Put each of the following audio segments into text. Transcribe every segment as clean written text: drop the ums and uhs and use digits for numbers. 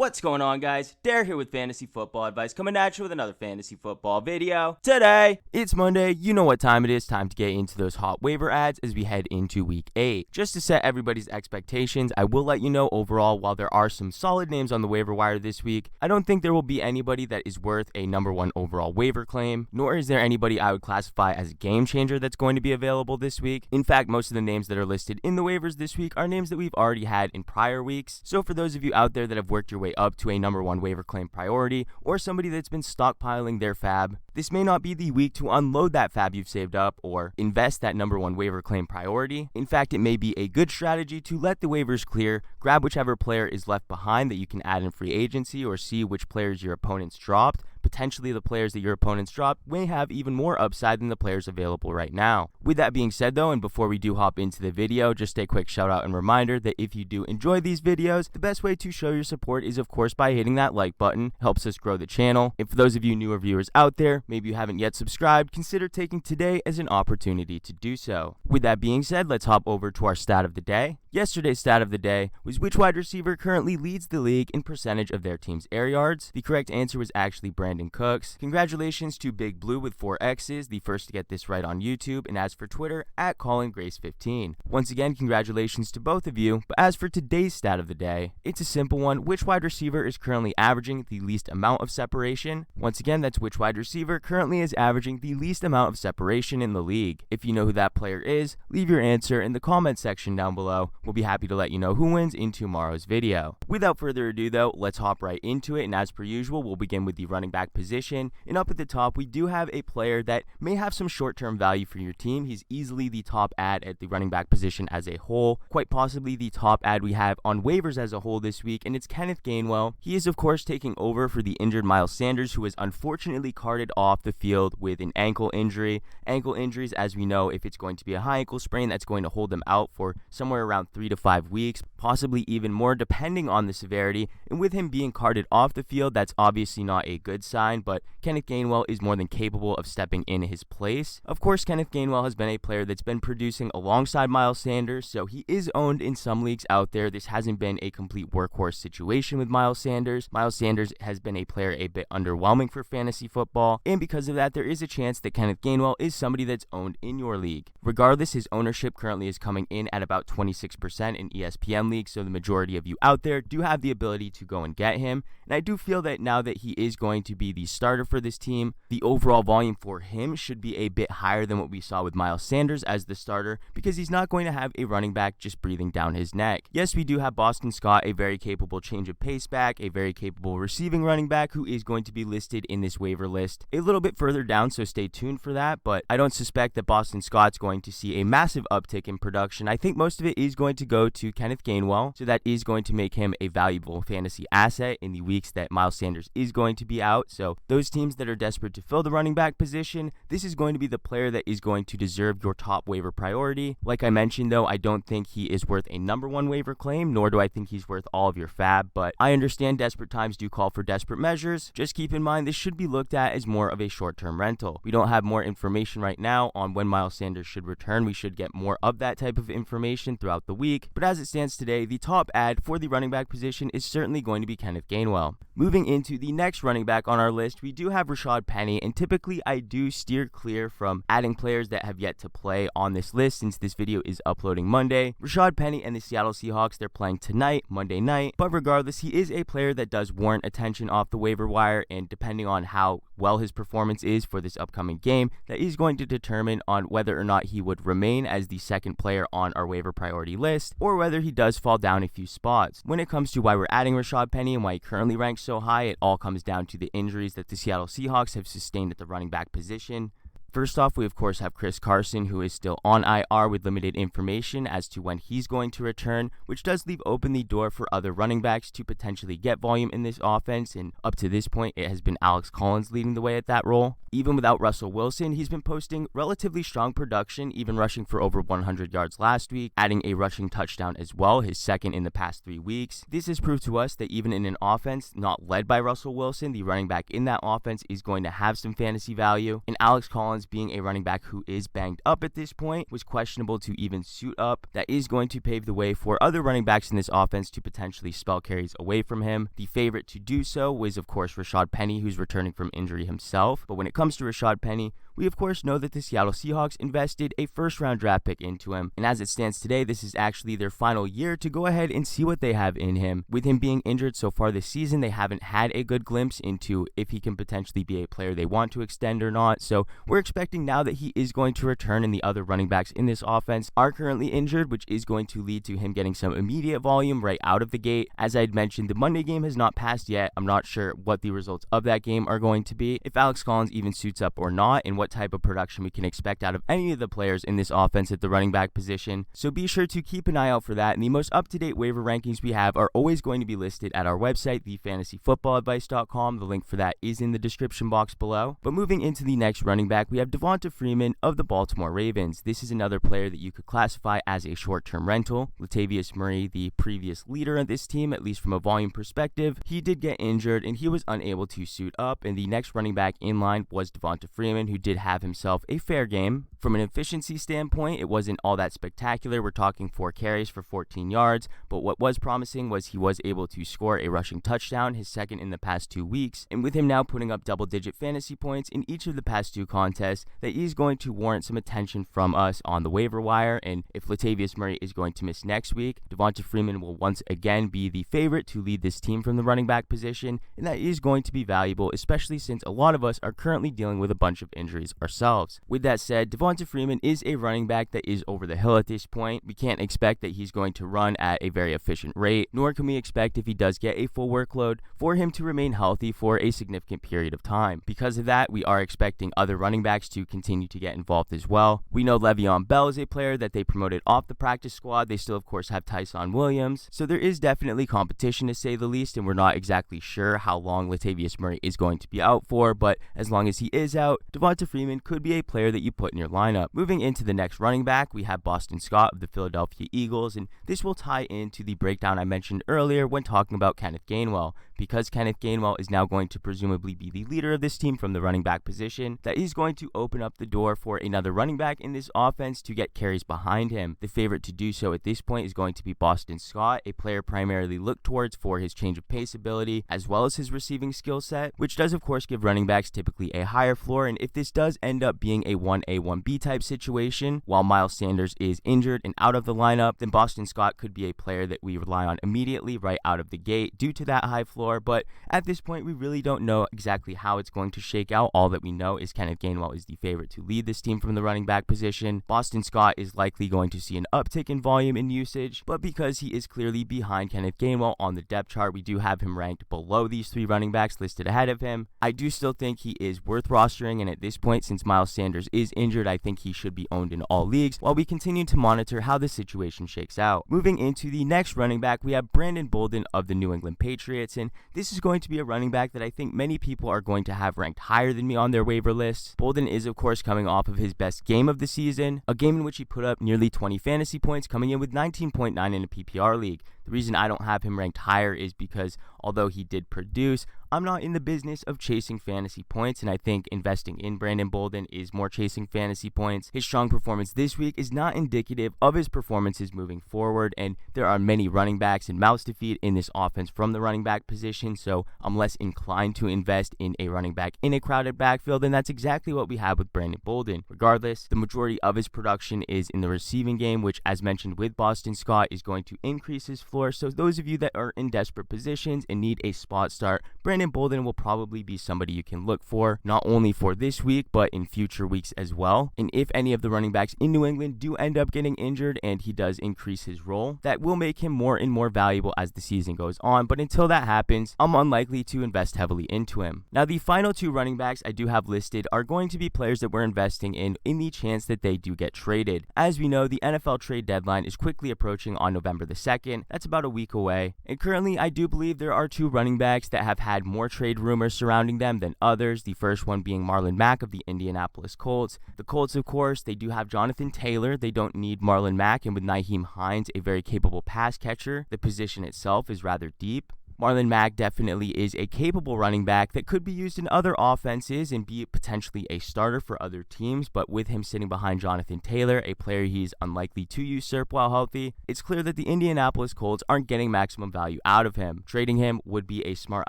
What's going on, guys? Dare here with Fantasy Football Advice, coming at you with another fantasy football video. Today, it's Monday. You know what time it is. Time to get into those hot waiver ads as we head into week 8. Just to set everybody's expectations, I will let you know overall, while there are some solid names on the waiver wire this week, I don't think there will be anybody that is worth a number 1 overall waiver claim, nor is there anybody I would classify as a game changer that's going to be available this week. In fact, most of the names that are listed in the waivers this week are names that we've already had in prior weeks. So for those of you out there that have worked your way up to a number 1 waiver claim priority, or somebody that's been stockpiling their fab, this may not be the week to unload that fab you've saved up or invest that number 1 waiver claim priority. In fact, it may be a good strategy to let the waivers clear, grab whichever player is left behind that you can add in free agency, or see which players your opponents dropped. Potentially the players that your opponents dropped may have even more upside than the players available right now. With that being said though, and before we do hop into the video, just a quick shout out and reminder that if you do enjoy these videos, the best way to show your support is of course by hitting that like button. It helps us grow the channel. And for those of you newer viewers out there, maybe you haven't yet subscribed, consider taking today as an opportunity to do so. With that being said, let's hop over to our stat of the day. Yesterday's stat of the day was which wide receiver currently leads the league in percentage of their team's air yards. The correct answer was actually Brandon Cooks. Congratulations to Big Blue with 4 X's, the first to get this right on YouTube, and as for Twitter, at ColinGrace15. Once again, congratulations to both of you, but as for today's stat of the day, it's a simple one. Which wide receiver is currently averaging the least amount of separation? Once again, that's which wide receiver currently is averaging the least amount of separation in the league. If you know who that player is, leave your answer in the comment section down below. We'll be happy to let you know who wins in tomorrow's video. Without further ado though, let's hop right into it, and as per usual, we'll begin with the running back position. And up at the top, we do have a player that may have some short-term value for your team. He's easily the top ad at the running back position as a whole, quite possibly the top ad we have on waivers as a whole this week, and it's Kenneth Gainwell. He is of course taking over for the injured Miles Sanders, who was unfortunately carted off the field with an ankle injury. Ankle injuries, as we know, if it's going to be a high ankle sprain, that's going to hold them out for somewhere around 3 to 5 weeks, possibly even more depending on the severity. And with him being carted off the field, that's obviously not a good sign, but Kenneth Gainwell is more than capable of stepping in his place. Of course, Kenneth Gainwell has been a player that's been producing alongside Miles Sanders, so he is owned in some leagues out there. This hasn't been a complete workhorse situation with Miles Sanders. Miles Sanders has been a player a bit underwhelming for fantasy football, and because of that, there is a chance that Kenneth Gainwell is somebody that's owned in your league. Regardless, his ownership currently is coming in at about 26% in ESPN leagues, so the majority of you out there do have the ability to go and get him. And I do feel that now that he is going to be the starter for this team, the overall volume for him should be a bit higher than what we saw with Miles Sanders as the starter, because he's not going to have a running back just breathing down his neck. Yes, we do have Boston Scott, a very capable change of pace back, a very capable receiving running back who is going to be listed in this waiver list a little bit further down, so stay tuned for that, but I don't suspect that Boston Scott's going to see a massive uptick in production. I think most of it is going to go to Kenneth Gainwell, so that is going to make him a valuable fantasy asset in the weeks that Miles Sanders is going to be out. So those teams that are desperate to fill the running back position, this is going to be the player that is going to deserve your top waiver priority. Like I mentioned though, I don't think he is worth a number 1 waiver claim, nor do I think he's worth all of your fab, but I understand desperate times do call for desperate measures. Just keep in mind this should be looked at as more of a short-term rental. We don't have more information right now on when Miles Sanders should return. We should get more of that type of information throughout the week, but as it stands today, the top ad for the running back position is certainly going to be Kenneth Gainwell. Moving into the next running back on our list, we do have Rashaad Penny, and typically I do steer clear from adding players that have yet to play on this list since this video is uploading Monday. Rashaad Penny and the Seattle Seahawks, they're playing tonight, Monday night, but regardless, he is a player that does warrant attention off the waiver wire, and depending on how well his performance is for this upcoming game, that is going to determine on whether or not he would remain as the second player on our waiver priority list, or whether he does fall down a few spots. When it comes to why we're adding Rashaad Penny and why he currently ranks so high, it all comes down to the injuries that the Seattle Seahawks have sustained at the running back position. First off, we of course have Chris Carson, who is still on IR with limited information as to when he's going to return, which does leave open the door for other running backs to potentially get volume in this offense, and up to this point, it has been Alex Collins leading the way at that role. Even without Russell Wilson, he's been posting relatively strong production, even rushing for over 100 yards last week, adding a rushing touchdown as well, his second in the past 3 weeks. This has proved to us that even in an offense not led by Russell Wilson, the running back in that offense is going to have some fantasy value, and Alex Collins as being a running back who is banged up at this point, was questionable to even suit up. That is going to pave the way for other running backs in this offense to potentially spell carries away from him. The favorite to do so was, of course, Rashaad Penny, who's returning from injury himself. But when it comes to Rashaad Penny, we of course know that the Seattle Seahawks invested a first-round draft pick into him, and as it stands today, this is actually their final year to go ahead and see what they have in him. With him being injured so far this season, they haven't had a good glimpse into if he can potentially be a player they want to extend or not, so we're expecting now that he is going to return, and the other running backs in this offense are currently injured, which is going to lead to him getting some immediate volume right out of the gate. As I had mentioned, the Monday game has not passed yet. I'm not sure what the results of that game are going to be, if Alex Collins even suits up or not, and what type of production we can expect out of any of the players in this offense at the running back position. So be sure to keep an eye out for that, and the most up-to-date waiver rankings we have are always going to be listed at our website, thefantasyfootballadvice.com. The link for that is in the description box below. But moving into the next running back, we have Devonta Freeman of the Baltimore Ravens. This is another player that you could classify as a short-term rental. Latavius Murray, the previous leader of this team, at least from a volume perspective, he did get injured and he was unable to suit up, and the next running back in line was Devonta Freeman, who did have himself a fair game. From an efficiency standpoint, it wasn't all that spectacular. We're talking 4 carries for 14 yards, but what was promising was he was able to score a rushing touchdown, his second in the past 2 weeks, and with him now putting up double-digit fantasy points in each of the past 2 contests, that he's going to warrant some attention from us on the waiver wire. And if Latavius Murray is going to miss next week, Devonta Freeman will once again be the favorite to lead this team from the running back position, and that is going to be valuable, especially since a lot of us are currently dealing with a bunch of injuries ourselves. With that said, Devonta Freeman is a running back that is over the hill at this point. We can't expect that he's going to run at a very efficient rate, nor can we expect, if he does get a full workload, for him to remain healthy for a significant period of time. Because of that, we are expecting other running backs to continue to get involved as well. We know Le'Veon Bell is a player that they promoted off the practice squad. They still, of course, have Tyson Williams, so there is definitely competition, to say the least, and we're not exactly sure how long Latavius Murray is going to be out for, but as long as he is out, Devonta Freeman could be a player that you put in your lineup. Moving into the next running back, we have Boston Scott of the Philadelphia Eagles, and this will tie into the breakdown I mentioned earlier when talking about Kenneth Gainwell. Because Kenneth Gainwell is now going to presumably be the leader of this team from the running back position, that is going to open up the door for another running back in this offense to get carries behind him. The favorite to do so at this point is going to be Boston Scott, a player primarily looked towards for his change of pace ability as well as his receiving skill set, which does of course give running backs typically a higher floor. And if this does end up being a 1A 1B type situation while Miles Sanders is injured and out of the lineup, then Boston Scott could be a player that we rely on immediately right out of the gate due to that high floor. But at this point, we really don't know exactly how it's going to shake out. All that we know is Kenneth Gainwell is the favorite to lead this team from the running back position. Boston Scott is likely going to see an uptick in volume and usage, but because he is clearly behind Kenneth Gainwell on the depth chart, we do have him ranked below these 3 running backs listed ahead of him. I do still think he is worth rostering, and at this point, since Miles Sanders is injured, I think he should be owned in all leagues while we continue to monitor how the situation shakes out. Moving into the next running back, we have Brandon Bolden of the New England Patriots, and this is going to be a running back that I think many people are going to have ranked higher than me on their waiver lists. Bolden is of course coming off of his best game of the season, a game in which he put up nearly 20 fantasy points, coming in with 19.9 in a PPR league. The reason I don't have him ranked higher is because although he did produce, I'm not in the business of chasing fantasy points, and I think investing in Brandon Bolden is more chasing fantasy points. His strong performance this week is not indicative of his performances moving forward, and there are many running backs and mouths to feed in this offense from the running back position, so I'm less inclined to invest in a running back in a crowded backfield, and that's exactly what we have with Brandon Bolden. Regardless, the majority of his production is in the receiving game, which, as mentioned with Boston Scott, is going to increase his floor. So those of you that are in desperate positions and need a spot start, Brandon Bolden will probably be somebody you can look for, not only for this week, but in future weeks as well. And if any of the running backs in New England do end up getting injured and he does increase his role, that will make him more and more valuable as the season goes on. But until that happens, I'm unlikely to invest heavily into him. Now, the final 2 running backs I do have listed are going to be players that we're investing in the chance that they do get traded. As we know, the NFL trade deadline is quickly approaching on November the 2nd. That's about a week away. And currently, I do believe there are 2 running backs that have had more trade rumors surrounding them than others. The first one being Marlon Mack of the Indianapolis Colts. The Colts, of course, they do have Jonathan Taylor. They don't need Marlon Mack, and with Nyheim Hines, a very capable pass catcher, the position itself is rather deep. Marlon Mack definitely is a capable running back that could be used in other offenses and be potentially a starter for other teams, but with him sitting behind Jonathan Taylor, a player he's unlikely to usurp while healthy, it's clear that the Indianapolis Colts aren't getting maximum value out of him. Trading him would be a smart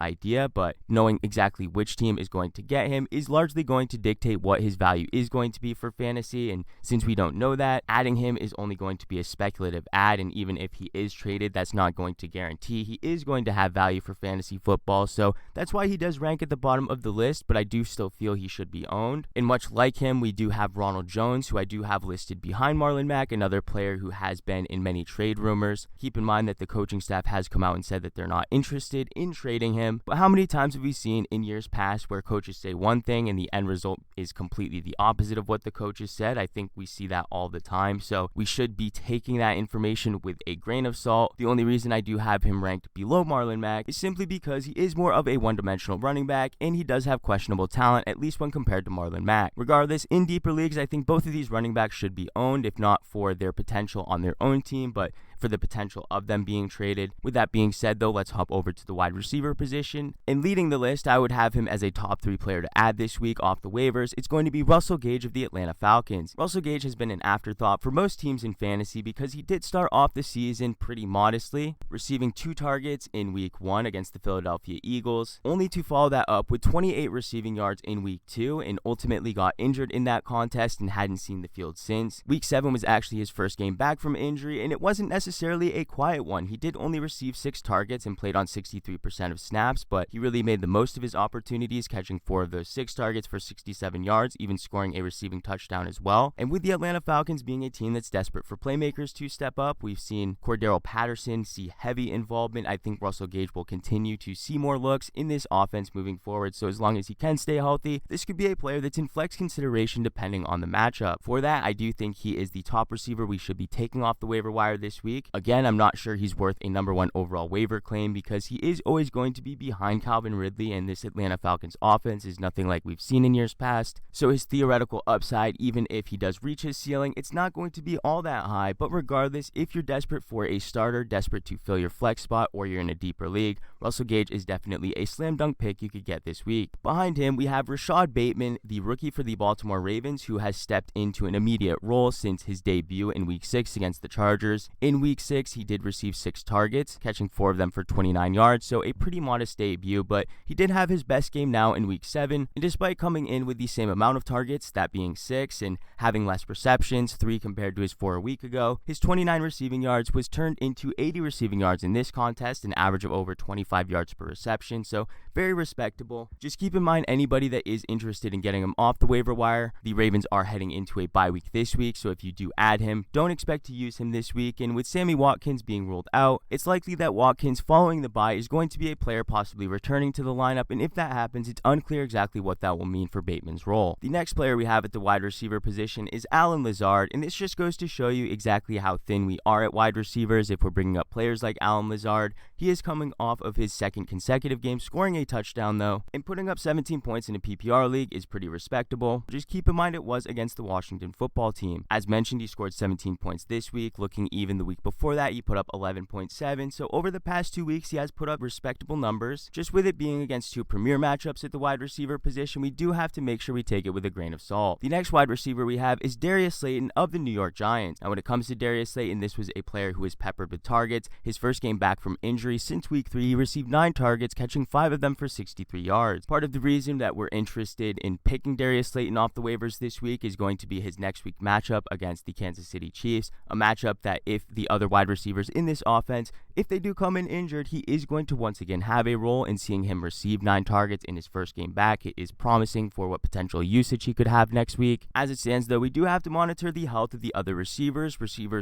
idea, but knowing exactly which team is going to get him is largely going to dictate what his value is going to be for fantasy, and since we don't know that, adding him is only going to be a speculative add, and even if he is traded, that's not going to guarantee he is going to have value for fantasy football, so that's why he does rank at the bottom of the list, but I do still feel he should be owned. And much like him, we do have Ronald Jones, who I do have listed behind Marlon Mack, another player who has been in many trade rumors. Keep in mind that the coaching staff has come out and said that they're not interested in trading him, but how many times have we seen in years past where coaches say one thing and the end result is completely the opposite of what the coaches said? I think we see that all the time, so we should be taking that information with a grain of salt. The only reason I do have him ranked below Marlon Mack is simply because he is more of a one-dimensional running back and he does have questionable talent, at least when compared to Marlon Mack. Regardless, in deeper leagues, I think both of these running backs should be owned, if not for their potential on their own team, but for the potential of them being traded. With that being said, though, let's hop over to the wide receiver position. And leading the list, I would have him as a top 3 player to add this week off the waivers. It's going to be Russell Gage of the Atlanta Falcons. Russell Gage has been an afterthought for most teams in fantasy because he did start off the season pretty modestly, receiving 2 targets in week 1 against the Philadelphia Eagles, only to follow that up with 28 receiving yards in week 2 and ultimately got injured in that contest and hadn't seen the field since. Week 7 was actually his first game back from injury, and it wasn't necessarily a quiet one. He did only receive 6 targets and played on 63% of snaps, but he really made the most of his opportunities, catching 4 of those 6 targets for 67 yards, even scoring a receiving touchdown as well. And with the Atlanta Falcons being a team that's desperate for playmakers to step up, we've seen Cordero Patterson see heavy involvement. I think Russell Gage will continue to see more looks in this offense moving forward, so as long as he can stay healthy, this could be a player that's in flex consideration depending on the matchup. For that, I do think he is the top receiver we should be taking off the waiver wire this week. Again, I'm not sure he's worth a number 1 overall waiver claim because he is always going to be behind Calvin Ridley, and this Atlanta Falcons offense is nothing like we've seen in years past, so his theoretical upside, even if he does reach his ceiling, it's not going to be all that high. But regardless, if you're desperate for a starter, desperate to fill your flex spot, or you're in a deeper league, Russell Gage is definitely a slam dunk pick you could get this week. Behind him, we have Rashod Bateman, the rookie for the Baltimore Ravens, who has stepped into an immediate role since his debut in week 6 against the Chargers. In week 6, he did receive 6 targets, catching 4 of them for 29 yards, so a pretty modest debut, but he did have his best game now in week 7, and despite coming in with the same amount of targets, that being 6, and having less receptions, 3 compared to his 4 a week ago, his 29 receiving yards was turned into 80 receiving yards in this contest, an average of over 25 yards per reception, so very respectable. Just keep in mind, anybody that is interested in getting him off the waiver wire, the Ravens are heading into a bye week this week, so if you do add him, don't expect to use him this week, and with Sammy Watkins being ruled out, it's likely that Watkins following the bye is going to be a player possibly returning to the lineup, and if that happens, it's unclear exactly what that will mean for Bateman's role. The next player we have at the wide receiver position is Allen Lazard, and this just goes to show you exactly how thin we are at wide receivers if we're bringing up players like Allen Lazard. He is coming off of his 2nd consecutive game, scoring a touchdown though, and putting up 17 points in a PPR league is pretty respectable. Just keep in mind it was against the Washington football team. As mentioned, he scored 17 points this week. Looking even the week before that, he put up 11.7, so over the past 2 weeks, he has put up respectable numbers. Just with it being against 2 premier matchups at the wide receiver position, we do have to make sure we take it with a grain of salt. The next wide receiver we have is Darius Slayton of the New York Giants. Now, when it comes to Darius Slayton, this was a player who was peppered with targets. His first game back from injury since week 3, he received 9 targets, catching 5 of them for 63 yards. Part of the reason that we're interested in picking Darius Slayton off the waivers this week is going to be his next week matchup against the Kansas City Chiefs, a matchup that if the other wide receivers in this offense, if they do come in injured, he is going to once again have a role, in seeing him receive 9 targets in his first game back, it is promising for what potential usage he could have next week. As it stands though, we do have to monitor the health of the other receivers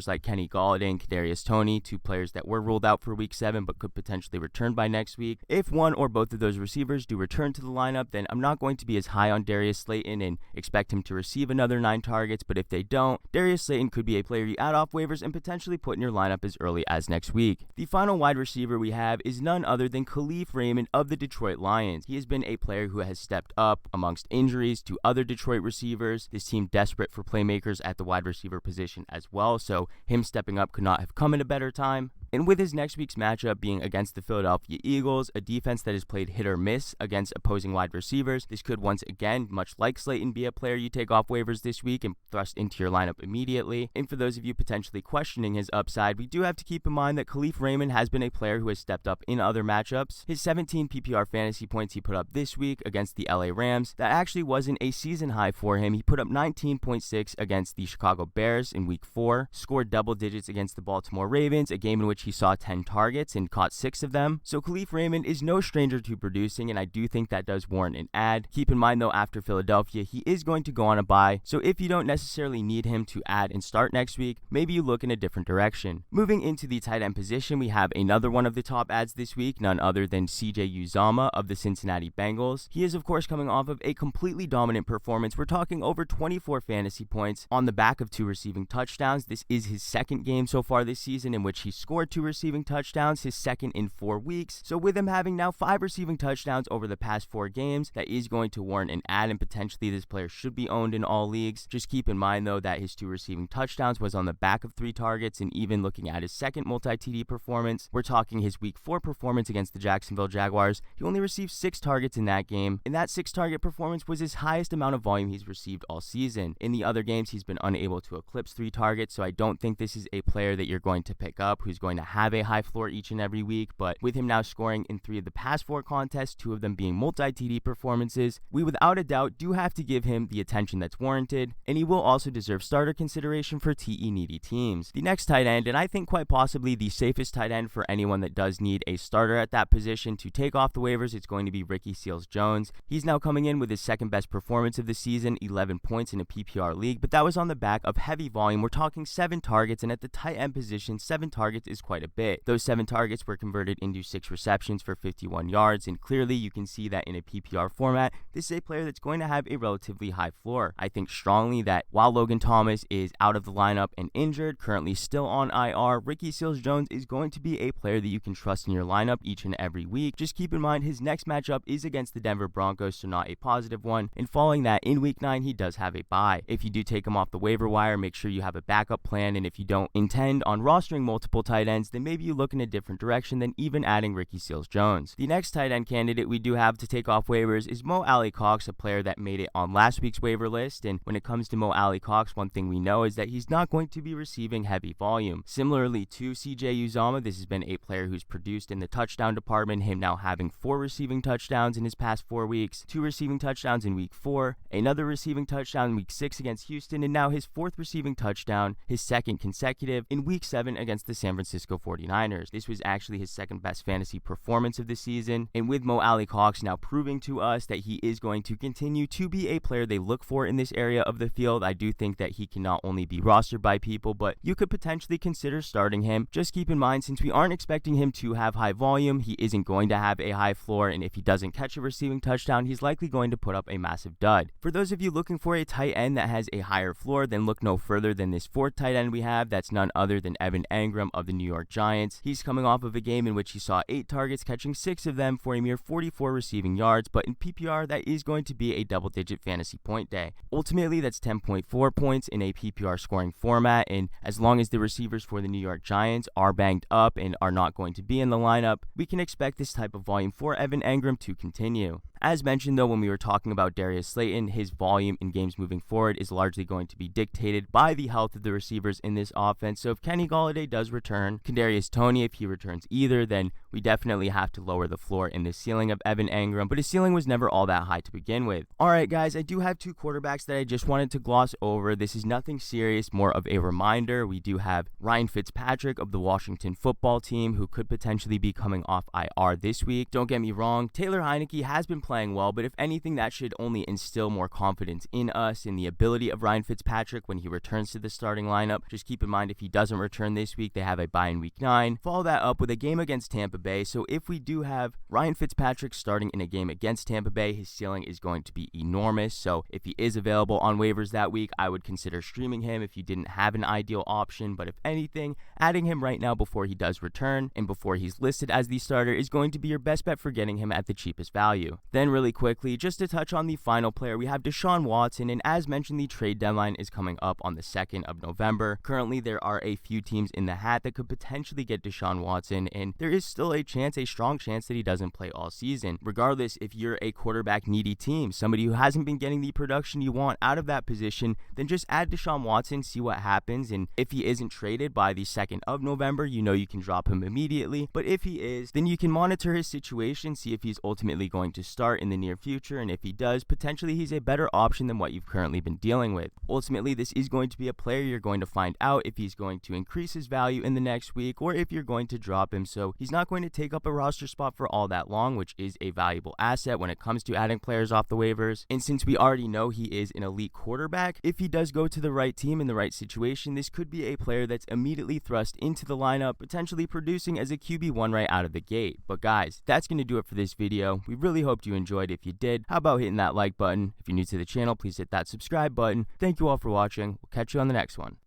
like Kenny Galladay and Kadarius Toney, 2 players that were ruled out for week 7 but could potentially return by next week. If one or both of those receivers do return to the lineup, then I'm not going to be as high on Darius Slayton and expect him to receive another 9 targets, but if they don't, Darius Slayton could be a player you add off waivers and potentially put in your lineup as early as next week. The final wide receiver we have is none other than Kalif Raymond of the Detroit Lions. He has been a player who has stepped up amongst injuries to other Detroit receivers. This team desperate for playmakers at the wide receiver position as well, so him stepping up could not have come at a better time. And with his next week's matchup being against the Philadelphia Eagles, a defense that has played hit or miss against opposing wide receivers, this could once again, much like Slayton, be a player you take off waivers this week and thrust into your lineup immediately. And for those of you potentially questioning his upside, we do have to keep in mind that Kalif Raymond has been a player who has stepped up in other matchups. His 17 PPR fantasy points he put up this week against the LA Rams, that actually wasn't a season high for him. He put up 19.6 against the Chicago Bears in week 4, scored double digits against the Baltimore Ravens, a game in which he saw 10 targets and caught 6 of them. So Kalif Raymond is no stranger to producing, and I do think that does warrant an add. Keep in mind though, after Philadelphia, he is going to go on a bye, so if you don't necessarily need him to add and start next week, maybe you look in a different direction. Moving into the tight end position, we have another one of the top adds this week, none other than CJ Uzomah of the Cincinnati Bengals. He is of course coming off of a completely dominant performance. We're talking over 24 fantasy points on the back of 2 receiving touchdowns. This is his second game so far this season in which he scored 2 receiving touchdowns, his second in 4 weeks. So with him having now 5 receiving touchdowns over the past 4 games, that is going to warrant an add, and potentially this player should be owned in all leagues. Just keep in mind though that his 2 receiving touchdowns was on the back of 3 targets, and even looking at his second multi-TD performance, we're talking his week 4 performance against the Jacksonville Jaguars. He only received 6 targets in that game, and that 6 target performance was his highest amount of volume he's received all season. In the other games, he's been unable to eclipse 3 targets, so I don't think this is a player that you're going to pick up who's going to have a high floor each and every week. But with him now scoring in 3 of the past 4 contests, 2 of them being multi-TD performances, we without a doubt do have to give him the attention that's warranted, and he will also deserve starter consideration for TE needy teams. The next tight end, and I think quite possibly the safest tight end for anyone that does need a starter at that position to take off the waivers, it's going to be Ricky Seals-Jones. He's now coming in with his second best performance of the season, 11 points in a PPR league, but that was on the back of heavy volume. We're talking 7 targets, and at the tight end position, 7 targets is quite a bit. Those 7 targets were converted into 6 receptions for 51 yards, and clearly you can see that in a PPR format, this is a player that's going to have a relatively high floor. I think strongly that while Logan Thomas is out of the lineup and injured, currently still on IR, Ricky Seals-Jones is going to be a player that you can trust in your lineup each and every week. Just keep in mind his next matchup is against the Denver Broncos, so not a positive one, and following that in week 9 he does have a bye. If you do take him off the waiver wire, make sure you have a backup plan, and if you don't intend on rostering multiple tight ends, then maybe you look in a different direction than even adding Ricky Seals-Jones. The next tight end candidate we do have to take off waivers is Alie-Cox, a player that made it on last week's waiver list, and when it comes to Alie-Cox, one thing we know is that he's not going to be receiving heavy volume. Similarly to CJ Uzomah, this has been a player who's produced in the touchdown department, him now having 4 receiving touchdowns in his past 4 weeks, 2 receiving touchdowns in week 4, another receiving touchdown in week 6 against Houston, and now his 4th receiving touchdown, his 2nd consecutive in week 7 against the San Francisco 49ers. This was actually his 2nd best fantasy performance of the season, and with Alie-Cox now proving to us that he is going to continue to be a player they look for in this area of the field, I do think that he can not only be rostered by people, but you could potentially consider starting him. Just keep in mind, since we aren't expecting him to have high volume, he isn't going to have a high floor, and if he doesn't catch a receiving touchdown, he's likely going to put up a massive dud. For those of you looking for a tight end that has a higher floor, then look no further than this 4th tight end we have. That's none other than Evan Engram of the New York Giants. He's coming off of a game in which he saw 8 targets, catching 6 of them for a mere 44 receiving yards, but in PPR, that is going to be a double-digit fantasy point day. Ultimately, that's 10.4 points in a PPR scoring format, and as long as the receivers for the New York Giants are banged up and are not going to be in the lineup, we can expect this type of volume for Evan Engram to continue. As mentioned though, when we were talking about Darius Slayton, his volume in games moving forward is largely going to be dictated by the health of the receivers in this offense. So if Kenny Golladay does return, Kadarius Toney, if he returns either, then we definitely have to lower the floor in the ceiling of Evan Engram, but his ceiling was never all that high to begin with. Alright guys, I do have 2 quarterbacks that I just wanted to gloss over. This is nothing serious, more of a reminder. We do have Ryan Fitzpatrick of the Washington football team, who could potentially be coming off IR this week. Don't get me wrong, Taylor Heinicke has been playing well, but if anything, that should only instill more confidence in us, in the ability of Ryan Fitzpatrick when he returns to the starting lineup. Just keep in mind, if he doesn't return this week, they have a bye in week 9. Follow that up with a game against Tampa Bay. So if we do have Ryan Fitzpatrick starting in a game against Tampa Bay, his ceiling is going to be enormous. So if he is available on waivers that week, I would consider streaming him if you didn't have an ideal option. But if anything, adding him right now before he does return and before he's listed as the starter is going to be your best bet for getting him at the cheapest value. Then then really quickly, just to touch on the final player, we have DeShaun Watson, and as mentioned, the trade deadline is coming up on the 2nd of November. Currently, there are a few teams in the hat that could potentially get DeShaun Watson, and there is still a strong chance that he doesn't play all season. Regardless, if you're a quarterback needy team, somebody who hasn't been getting the production you want out of that position, then just add DeShaun Watson, see what happens, and if he isn't traded by the 2nd of November, you know you can drop him immediately, but if he is, then you can monitor his situation, see if he's ultimately going to start in the near future, and if he does, potentially he's a better option than what you've currently been dealing with. Ultimately, this is going to be a player you're going to find out if he's going to increase his value in the next week or if you're going to drop him, so he's not going to take up a roster spot for all that long, which is a valuable asset when it comes to adding players off the waivers. And since we already know he is an elite quarterback, if he does go to the right team in the right situation, this could be a player that's immediately thrust into the lineup, potentially producing as a QB1 right out of the gate. But guys, that's going to do it for this video. We really hoped you enjoyed. If you did, how about hitting that like button? If you're new to the channel, please hit that subscribe button. Thank you all for watching. We'll catch you on the next one.